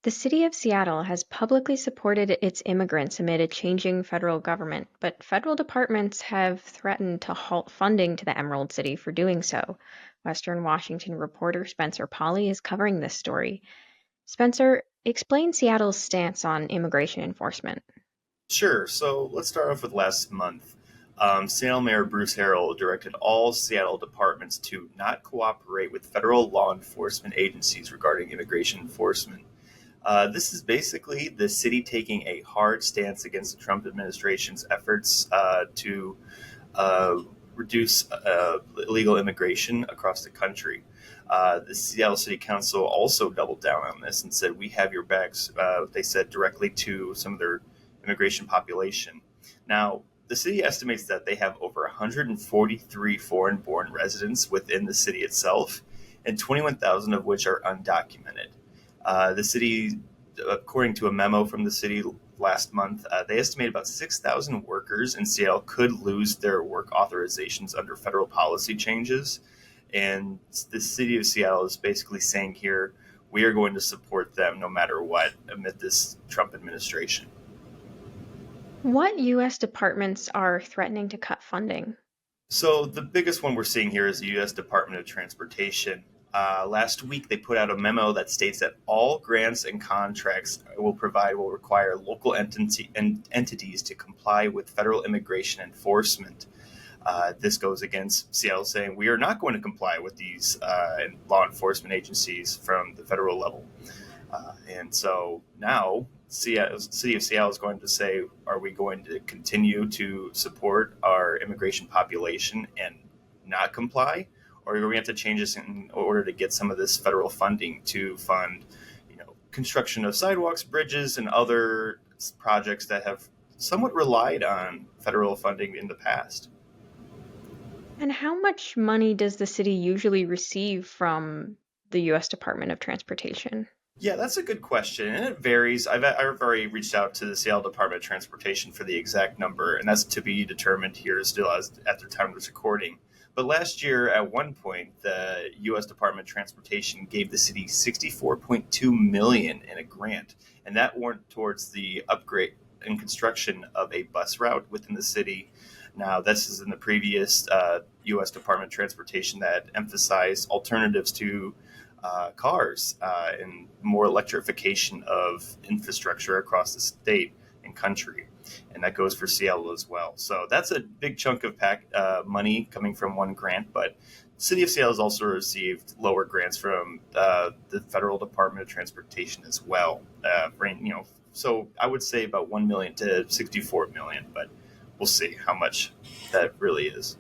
The city of Seattle has publicly supported its immigrants amid a changing federal government, but federal departments have threatened to halt funding to the Emerald City for doing so. Western Washington reporter Spencer Polly is covering this story. Spencer, explain Seattle's stance on immigration enforcement. Sure. So let's start off with last month. Seattle Mayor Bruce Harrell directed all Seattle departments to not cooperate with federal law enforcement agencies regarding immigration enforcement. This is basically the city taking a hard stance against the Trump administration's efforts to uh, reduce illegal immigration across the country. The Seattle City Council also doubled down on this and said, "We have your backs." They said directly to some of their immigration population. Now, the city estimates that they have over 143 foreign born residents within the city itself, and 21,000 of which are undocumented. The city, according to a memo from the city last month, they estimate about 6,000 workers in Seattle could lose their work authorizations under federal policy changes. And the city of Seattle is basically saying here, we are going to support them no matter what amid this Trump administration. What U.S. departments are threatening to cut funding? So the biggest one we're seeing here is the U.S. Department of Transportation. Last week, they put out a memo that states that all grants and contracts will require local entities to comply with federal immigration enforcement. This goes against Seattle saying we are not going to comply with these law enforcement agencies from the federal level. And so now Seattle, City of Seattle is going to say, are we going to continue to support our immigration population and not comply? Or are we going to have to change this in order to get some of this federal funding to fund, construction of sidewalks, bridges, and other projects that have somewhat relied on federal funding in the past? And how much money does the city usually receive from the U.S. Department of Transportation? Yeah, that's a good question, and it varies. I've already reached out to the Seattle Department of Transportation for the exact number, and that's to be determined here still as at the time of this recording. But last year, at one point, the U.S. Department of Transportation gave the city 64.2 million in a grant, and that went towards the upgrade and construction of a bus route within the city. Now, this is in the previous U.S. Department of Transportation that emphasized alternatives to cars and more electrification of infrastructure across the state and country. And that goes for Seattle as well. So that's a big chunk of money coming from one grant. But the city of Seattle has also received lower grants from the federal Department of Transportation as well. So I would say about 1 million to 64 million, but we'll see how much that really is.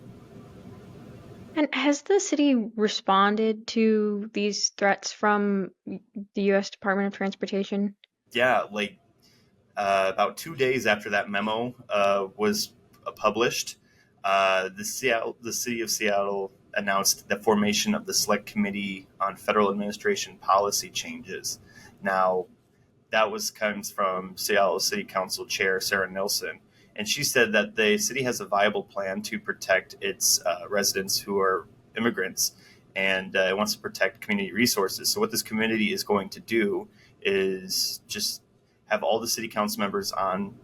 And has the city responded to these threats from the U.S. Department of Transportation? Yeah, like about 2 days after that memo was published, the city of Seattle announced the formation of the Select Committee on Federal Administration Policy Changes. Now, that was comes from Seattle City Council Chair Sarah Nilsson, and she said that the city has a viable plan to protect its residents who are immigrants, and it wants to protect community resources. So, what this committee is going to do is just have all the city council members on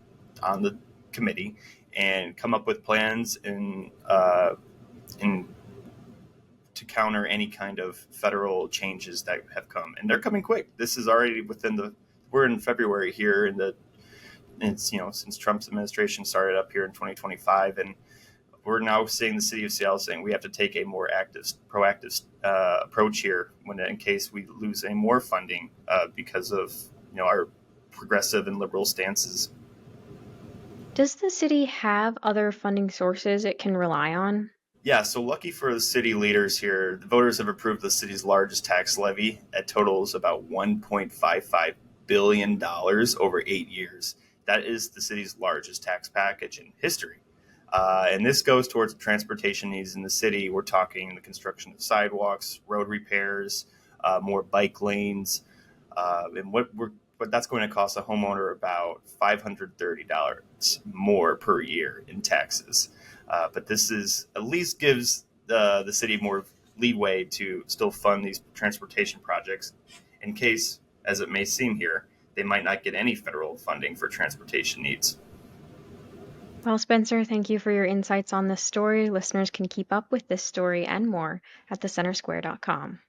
the committee and come up with plans in to counter any kind of federal changes that have come, and they're coming quick. This is already within the we're in February here in the it's since Trump's administration started up here in 2025, and we're now seeing the city of Seattle saying we have to take a more proactive approach here when in case we lose any more funding because of our progressive and liberal stances. Does the city have other funding sources it can rely on? Yeah, so lucky for the city leaders here, the voters have approved the city's largest tax levy. That totals about $1.55 billion over 8 years. That is the city's largest tax package in history. And this goes towards the transportation needs in the city. We're talking the construction of sidewalks, road repairs, more bike lanes, and what that's going to cost a homeowner about $530 more per year in taxes. But this is at least gives the city more leeway to still fund these transportation projects in case As it may seem here, they might not get any federal funding for transportation needs. Well, Spencer, thank you for your insights on this story. Listeners can keep up with this story and more at thecentersquare.com.